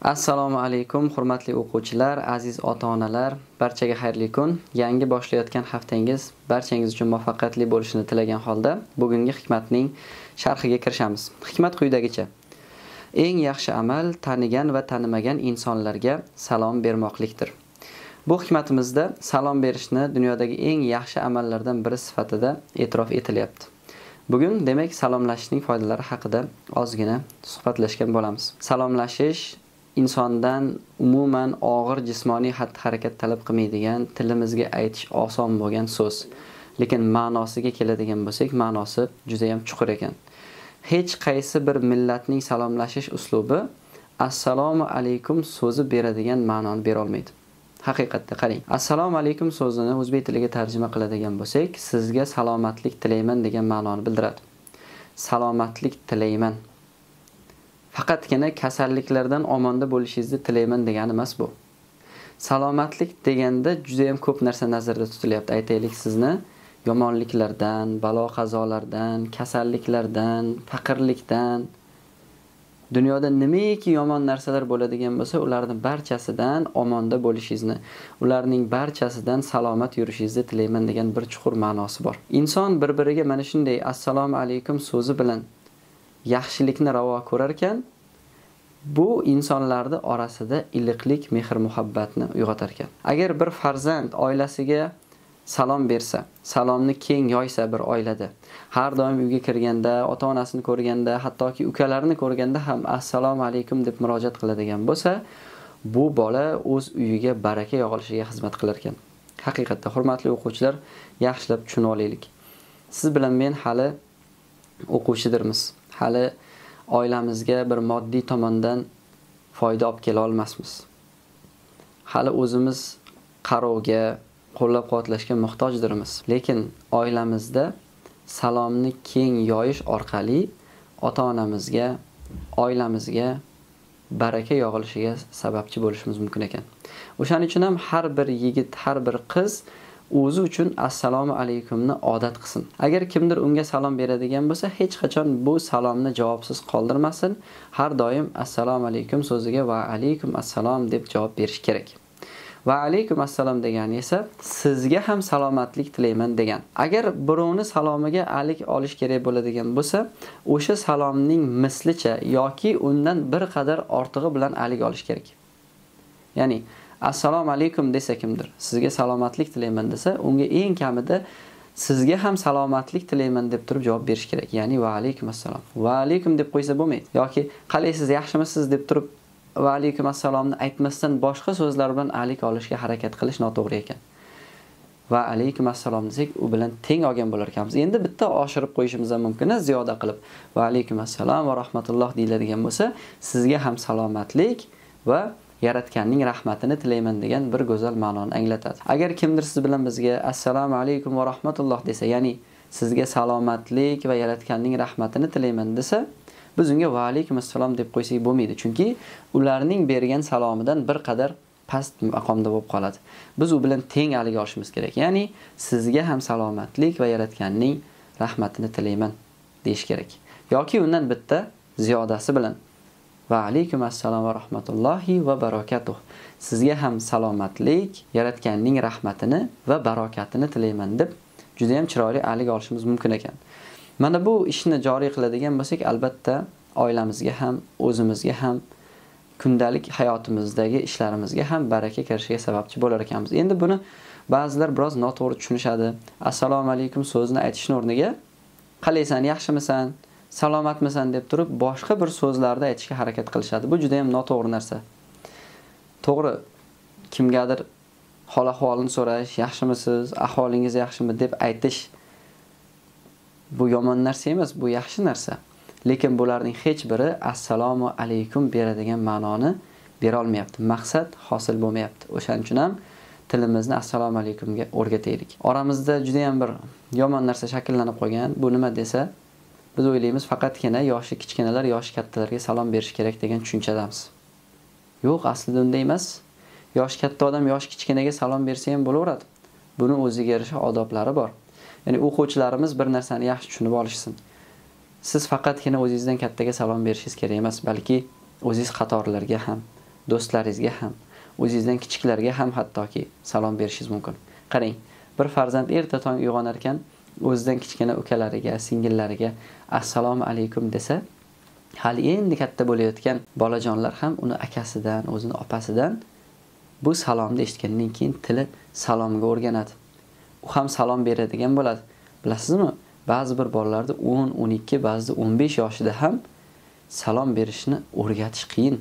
Assalomu alaykum, hurmatli o'quvchilar, aziz ota-onalar, barchaga xayrli kun. Yangi boshlayotgan haftangiz barchangiz uchun muvaffaqiyatli bo'lishini tilagan holda, bugungi hikmatning sharhiga kirishamiz. Hikmat quyidagicha: eng yaxshi amal tanigan va tanimagan insonlarga salom bermoqlikdir. Bu hikmatimizda salom berishni dunyodagi eng yaxshi amallardan biri sifatida e'tirof etilyapti. Bugun demak salomlashishning foydalari haqida ozgina suhbatlashgan bo'lamiz. Salomlashish insondan umuman og'ir jismoniy xatti-harakat talab qilmaydigan, tilimizga aytish oson bo'lgan so'z. Lekin ma'nosiga keladigan bo'lsak, ma'nosi juda ham chuqur ekan. Hech qaysi bir millatning salomlashish uslubi assalomu alaykum so'zi beradigan ma'noni bera olmaydi. Haqiqatda qarang. Assalomu alaykum so'zini o'zbek tiliga tarjima qiladigan bo'lsak, sizga salomatlik tilayman degan ma'noni bildiradi. Salomatlik tilayman. Faqatgina kasalliklardan omonda bo'lishingizni tilayman degani emas bu. Salomatlik deganda juda ham ko'p narsa nazarda tutilyapti. Aytaylik, sizni yomonliklardan, balo-qazolardan, kasalliklardan, faqirlikdan, dunyoda nimaiki yomon narsalar bo'ladigan bo'lsa, ularning barchasidan omonda bo'lishingizni, ularning barchasidan salomat yurishingizni tilayman degan bir chuqur ma'nosi bor. Inson bir-biriga mana shunday assalomu alaykum so'zi bilan yaxshilikni ravo ko'rar ekan, bu insonlarning orasida iliqlik, mehr-muhabbatni uyg'otar ekan. Agar bir farzand oilasiga salom bersa, salomni keng yoysa bir oilada, har doim uyga kirganda, ota-onasini ko'rganda, hattoki ukalarini ko'rganda ham assalomu alaykum deb murojaat qiladigan bo'lsa, bu bola o'z uyiga baraka yog'ilishiga xizmat qilar ekan. Haqiqatda hurmatli o'quvchilar, yaxshilab tushunib olaylik. Siz bilan men hali o'quvchidirmiz. Hali oilamizga bir moddiy tomondan foyda olib kela olmasmiz. Hali o'zimiz qarovga, qo'llab-quvvatlashga muhtojdirmiz. Lekin oilamizda salomni keng yoyish orqali ota-onamizga, oilamizga baraka yog'ilishiga sababchi bo'lishimiz mumkin ekan. O'shaning uchun ham har bir yigit, har bir qiz o'zi uchun assalomu alaykumni odat qilsin. Agar kimdir unga salom beradigan bo'lsa, hech qachon bu salomni javobsiz qoldirmasin. Har doim assalomu alaykum so'ziga va alaykum assalom deb javob berish kerak. Va alaykum assalom degani esa sizga ham salomatlik tilayman degan. Agar birovni salomiga alik olish kerak bo'ladigan bo'lsa, o'sha salomning mislicha yoki undan bir qadar ortig'i bilan alik olish kerak. Ya'ni assalomu alaykum desa kimdir, sizga salomatlik tilayman desa, unga eng kamida sizga ham salomatlik tilayman deb turib javob berish kerak. Ya'ni va alaykum assalom. Va alaykum deb qo'ysa bo'lmaydi. Yoki qalaysiz, yaxshimisiz deb turib va alaykum assalomni aytmasdan boshqa so'zlar bilan alik olishga harakat qilish noto'g'ri ekan. Va alaykum assalom desak, u bilan teng olgan bo'lar ekanmiz. Endi bitta oshirib qo'yishimiz ham mumkin, ziyoda qilib. Va alaykum assalom va rahmatulloh deyiladigan bo'lsa, sizga ham salomatlik va Yaratganning rahmatini tilayman degan bir go'zal ma'noni anglatadi. Agar kimdir siz bilan bizga assalomu alaykum va rahmatulloh desa, ya'ni sizga salomatlik va Yaratganning rahmatini tilayman desa, biz unga va alaykum assalom deb qo'ysak bo'lmaydi. Chunki ularning bergan salomidan bir qadar past maqomda bo'lib qoladi. Biz u bilan teng alik olishimiz kerak. Ya'ni sizga ham salomatlik va Yaratganning rahmatini tilayman deyish kerak. Yoki undan bitta ziyodasi bilan va alaykum assalom va rahmatullohi va barakatuh. Sizga ham salomatlik, Yaratganning rahmatini va barakatini tilayman deb juda ham chiroyli alik olishimiz mumkin ekan. Mana bu ishni joriy qiladigan bo'lsak, albatta oilamizga ham, o'zimizga ham, kundalik hayotimizdagi ishlarimizga ham baraka kirishiga sababchi bo'lar ekanmiz. Endi buni ba'zilar biroz noto'g'ri tushunishadi. Assalomu alaykum so'zini aytishning o'rniga qalaysan, yaxshimisan, salomatmisan deb turib boshqa bir so'zlarni aytishga harakat qilishadi. Bu juda ham noto'g'ri narsa. To'g'ri, kimgadir hol-ahvolini so'rash, yaxshimisiz, ahvolingiz yaxshimi deb aytish bu yomon narsa emas, bu yaxshi narsa. Lekin bularning hech biri assalomu alaykum beradigan ma'noni bera olmayapti. Maqsad hosil bo'lmayapti. O'shaning uchun ham tilimizni assalomu alaykumga o'rgataylik. Oramizda juda ham bir yomon narsa shakllanib qolgan. Bu nima desa, biz o'ylaymiz faqatgina yoshi kichkinalar yoshi kattalarga salom berish kerak degan tushunchadamiz. Yo'q, aslida unday emas. Yoshi katta odam yoshi kichkinaga salom bersa ham bo'laveradi. Buni o'ziga yarasha odoblari bor. Ya'ni o'quvchilarimiz bir narsani yaxshi tushunib olishsin. Siz faqatgina o'zingizdan kattaga salom berishingiz kerak emas, balki o'zingiz qatorlarga ham, do'stlaringizga ham, o'zingizdan kichiklarga ham hattoki salom berishingiz mumkin. Qarang, bir farzand erta tong uyg'onar ekan, o'zidan kichkina ukalariga, singillariga assalomu alaykum desa, hali endi katta bo'layotgan bolajonlar ham uni akasidan, o'zini opasidan bu salomni eshitgandan keyin tili salomga o'rganadi. U ham salom beradigan bo'ladi. Bilasizmi? Ba'zi bir bolalarda 10, 12, ba'zida 15 yoshida ham salom berishni o'rgatish qiyin.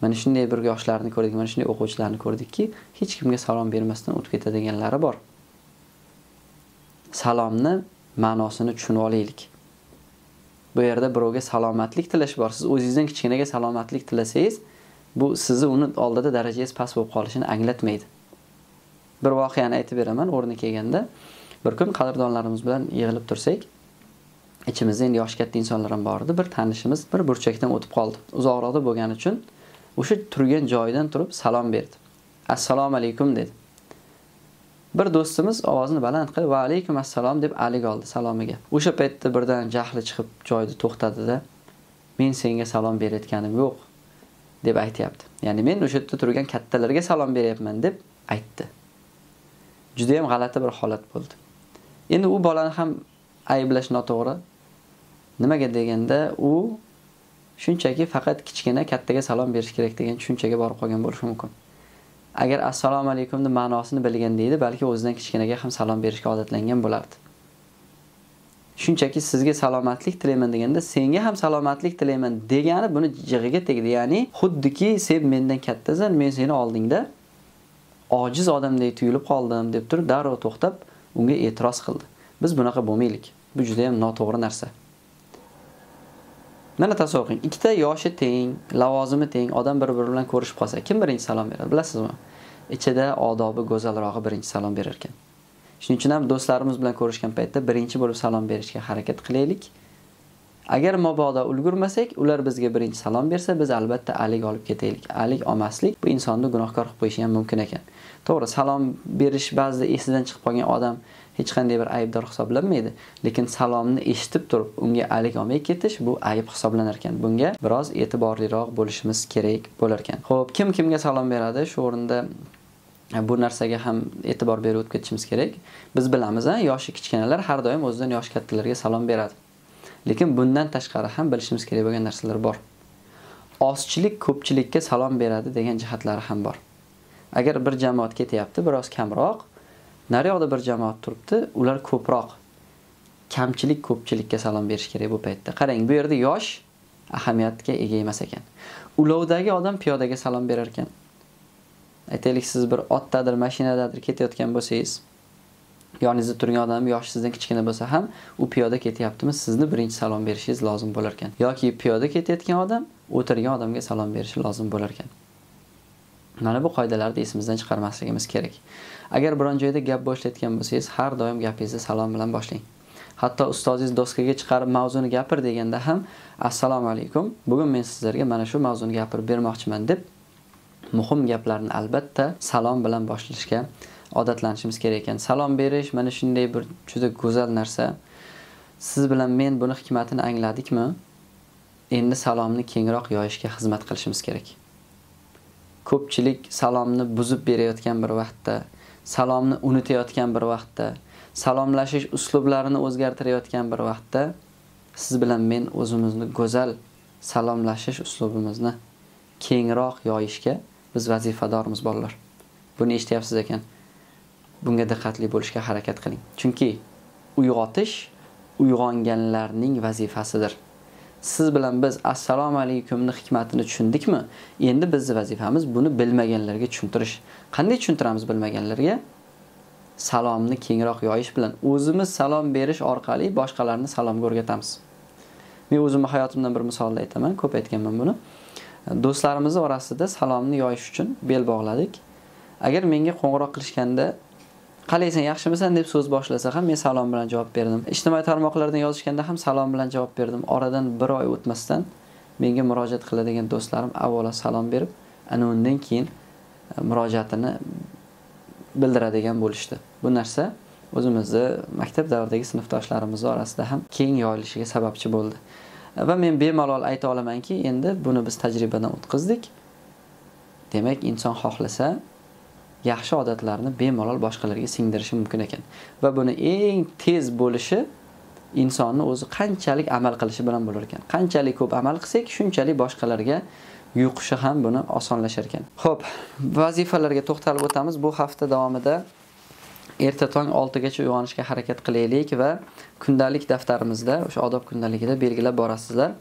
Mana shunday bir yoshlarni ko'rdik, mana shunday o'quvchilarni ko'rdikki, hech kimga salom bermasdan o'tib ketadiganlari bor. Salomni ma'nosini tushunib olaylik. Bu yerda birovga salomatlik tilash bor. Siz o'zingizdan kichkinaga salomatlik tilasangiz, bu sizni uni oldida darajangiz past bo'lib qolishini anglatmaydi. Bir voqeani aytib beraman, o'rni kelganda, bir kun qadrdonlarimiz bilan yig'ilib tursak, ichimizda endi yosh katta insonlar ham bor edi. Bir tanishimiz bir burchakdan o'tib qoldi. Uzoqroqda bo'lgani uchun o'sha turgan joyidan turib salom berdi. Assalomu alaykum dedi. Bir do'stimiz ovozini baland qilib va alaykum assalom deb alik oldi salomiga. O'sha paytda birdan jahli chiqib joyida to'xtadi-da, men senga salom berayotganim yo'q deb aytayapti. Ya'ni men o'sha yerda turgan kattalarga salom beryapman deb aytdi. Juda ham g'alati bir holat bo'ldi. Endi u bolani ham ayblash noto'g'ri. Nimaga deganda u shunchaki faqat kichkina kattaga salom berish kerak degan tushunchaga borib qolgan bo'lishi mumkin. Agar assalomu alaykumning ma'nosini bilgan deydi, balki o'zidan kichkinaga ham salom berishga odatlangan bo'lardi. Shunchaki sizga salomatlik tilayman deganda, senga ham salomatlik tilayman degani buni jig'iga tegdi. Ya'ni xuddiki sen mendan kattasan, men seni oldingda ojiz odamdek tuyulib qoldim deb turib darrov to'xtab unga e'tiroz qildi. Biz bunaqa bo'lmaylik. Bu juda ham noto'g'ri narsa. Mana tasavvur qiling, ikkita yoshi teng, lavozimi teng odam bir-biri bilan ko'rishib qolsa, kim birinchi salom beradi, bilasizmi? Ichida odobi go'zalrog'i birinchi salom berar ekan. Shuning uchun ham do'stlarimiz bilan ko'rishgan paytda birinchi bo'lib salom berishga harakat qilaylik. Agar mabodo ulgurmasak, ular bizga birinchi salom bersa, biz albatta alik olib ketaylik. Alik olmaslik bu insonni gunohkor qilib qo'yishi ham mumkin ekan. To'g'ri, salom berish ba'zida esidan chiqib qolgan odam hech qanday bir aybdor hisoblanmaydi, lekin salomni eshitib turib unga alik olmay ketish bu ayb hisoblanar ekan. Bunga biroz e'tiborliroq bo'lishimiz kerak bo'lar ekan. Xo'p, kim kimga salom beradi? Shu o'rinda bu narsaga ham e'tibor berib o'tib ketishimiz kerak. Biz bilamiz, yoshi kichkinalar har doim o'zidan yoshi kattalarga salom beradi. Lekin bundan tashqari ham bilishimiz kerak bo'lgan narsalar bor. Ozchilik ko'pchilikka salom beradi degan jihatlari ham bor. Agar bir jamoat ketyapti, biroz kamroq, nariyoqda bir jamoat turibdi, ular ko'proq. Kamchilik ko'pchilikka salom berish kerak bu paytda. Qarang, bu yerda yosh ahamiyatga ega emas ekan. Ulovdagi odam piyodaga salom berar ekan. Aytaylik, siz bir otdadir, mashinadadir ketayotgan bo'lsangiz, yoningizda turgan odam yoshi sizdan kichkina bo'lsa ham, u piyoda ketyaptimi, sizni birinchi salom berishingiz lozim bo'lar ekan. Yoki piyoda ketayotgan odam o'tirgan odamga salom berishi lozim bo'lar ekan. Mana bu qoidalarni esimizdan chiqarmasligimiz kerak. Agar biron joyda gap boshlayotgan bo'lsangiz, har doim gapingizni salom bilan boshlang. Hatto ustozingiz doskaga chiqarib mavzuni gapir deganda ham assalomu alaykum, bugun men sizlarga mana shu mavzuni gapirib bermoqchiman deb muhim gaplarni albatta salom bilan boshlashga odatlanishimiz kerak ekan. Salom berish mana shunday bir juda go'zal narsa. Siz bilan men buni hikmatini angladikmi? Endi salomni kengroq yoyishga xizmat qilishimiz kerak. Ko'pchilik salomni buzib berayotgan bir vaqtda, salomni unutayotgan bir vaqtda, salomlashish uslublarini o'zgartirayotgan bir vaqtda siz bilan men o'zimizni go'zal salomlashish uslubimizni kengroq yoyishga biz vazifadormiz bolalar. Buni eshityapsiz ekan. Bunga diqqatli bo'lishga harakat qiling. Chunki uyg'otish uyg'onganlarning vazifasidir. Siz bilan biz assalomu alaykumning hikmatini tushundikmi? Endi bizning vazifamiz buni bilmaganlarga tushuntirish. Qanday tushuntiramiz bilmaganlarga? Salomni kengroq yoyish bilan o'zimiz salom berish orqali boshqalarni salomga o'rgatamiz. Men o'zimning hayotimdan bir misolni aytaman, ko'p aytganman buni. Do'stlarimiz orasida salomni yoyish uchun bel bog'ladik. Agar menga qo'ng'iroq qilishganda qalaysan, yaxshimisan deb so'z boshlasa ham men salom bilan javob berdim. Ijtimoiy tarmoqlardan yozishganda ham salom bilan javob berdim. Oradan bir oy o'tmasdan menga murojaat qiladigan do'stlarim avvalo salom berib, ana undan keyin murojaatini bildiradigan bo'lishdi. Bu narsa o'zimizni maktab davridagi sinfdoshlarimiz orasida ham keng yoyilishiga sababchi bo'ldi. Va men bemalol ayta olamanki, endi buni biz tajribadan o'tkazdik. Demak, inson xohlasa yaxshi odatlarni bemalol boshqalarga singdirishi mumkin ekan. Va buni eng tez bo'lishi insonni o'zi qanchalik amal qilishi bilan bo'lar ekan. Qanchalik ko'p amal qilsak, shunchalik boshqalarga yuqishi ham buni osonlashar ekan. Xo'p, vazifalarga to'xtalib o'tamiz. Bu hafta davomida erta tong 6 gacha uyg'onishga harakat qilaylik va kundalik daftarimizda, o'sha odob kundaligida belgilab borasizlar.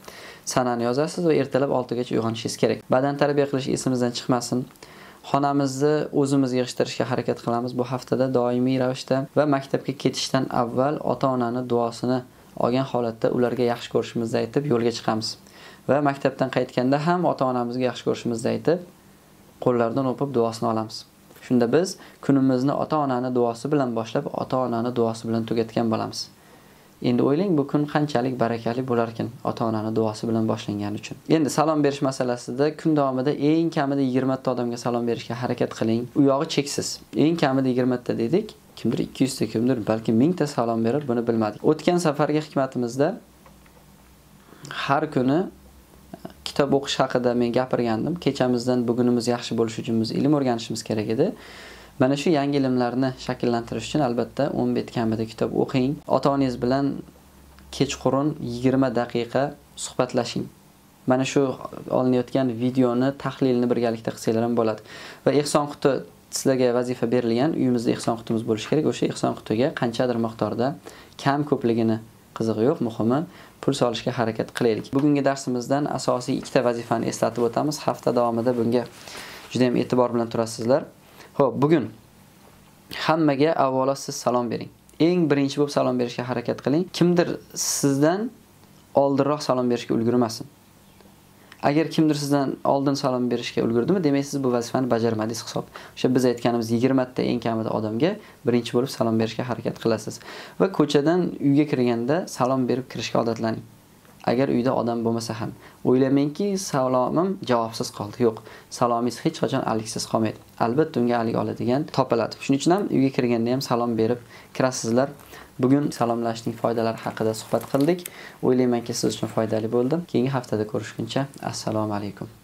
Sanani yozasiz va ertalab 6 gacha uyg'onishingiz kerak. Badan tarbiya qilish esimizdan chiqmasin. Xonamizni o'zimiz yig'ishtirishga harakat qilamiz bu haftada doimiy ravishda va maktabga ketishdan avval ota-onaning duosini olgan holatda ularga yaxshi ko'rishimizni aytib yo'lga chiqamiz. Va maktabdan qaytganda ham ota-onamizga yaxshi ko'rishimizni aytib qo'llaridan o'pib duosini olamiz. Shunda biz kunimizni ota-onaning duosi bilan boshlab, ota-onaning duosi bilan tugatgan bo'lamiz. Endi o'ylang, bu kun qanchalik barakali bo'lar ekan ota-onaning duosi bilan boshlangani uchun. Endi salom berish masalasida kun davomida eng kamida 20 ta odamga salom berishga harakat qiling. U yog'i cheksiz. Eng kamida 20 ta dedik. Kimdir 200 ta, kimdir balki 1000 ta salom berar, buni bilmadik. O'tgan safargi hikmatimizda har kuni kitob o'qish haqida men gapirgandim. Kechamizdan bugunimiz yaxshi bo'lishi uchun biz ilm o'rganishimiz kerak edi. Mana shu yangi ilmlarni shakllantirish uchun albatta 10 bet kamida kitob o'qing. Ota-onangiz bilan kechqurun 20 daqiqa suhbatlashing. Mana shu olinayotgan videoni tahlilini birgalikda qilsanglar ham bo'ladi. Va ehson quti sizlarga vazifa berilgan. Uyimizda ehson qutimiz bo'lishi kerak. O'sha ehson qutiga qanchadir miqdorda kam ko'pligini qizig'i yo'q, muhimi pul solishga harakat qilaylik. Bugungi darsimizdan asosiy ikkita vazifani eslatib o'tamiz. Hafta davomida bunga juda ham e'tibor bilan turasizlar. Xo'p, bugun hammaga avvalo siz salom bering. Eng birinchi bo'lib salom berishga harakat qiling. Kimdir sizdan oldinroq salom berishga ulgurmasin. Agar kimdir sizdan oldin salom berishga ulgurdimi, demak siz bu vazifani bajarmadingiz hisob. O'sha biz aytganimiz 20 ta eng kamida odamga birinchi bo'lib salom berishga harakat qilasiz. Va ko'chadan uyga kirganda salom berib kirishga odatlaning. Agar uyda odam bo'lmasa ham, o'ylamangki, salomim javobsiz qoldi. Yo'q, salomingiz hech qachon aliksiz qolmaydi. Albatta unga alik oladigan topiladi. Shuning uchun ham uyga kirganda ham salom berib kirasizlar. Bugun salomlashning foydalari haqida suhbat qildik. O'ylaymanki, siz uchun foydali bo'ldi. Keyingi haftada ko'rishguncha assalomu alaykum.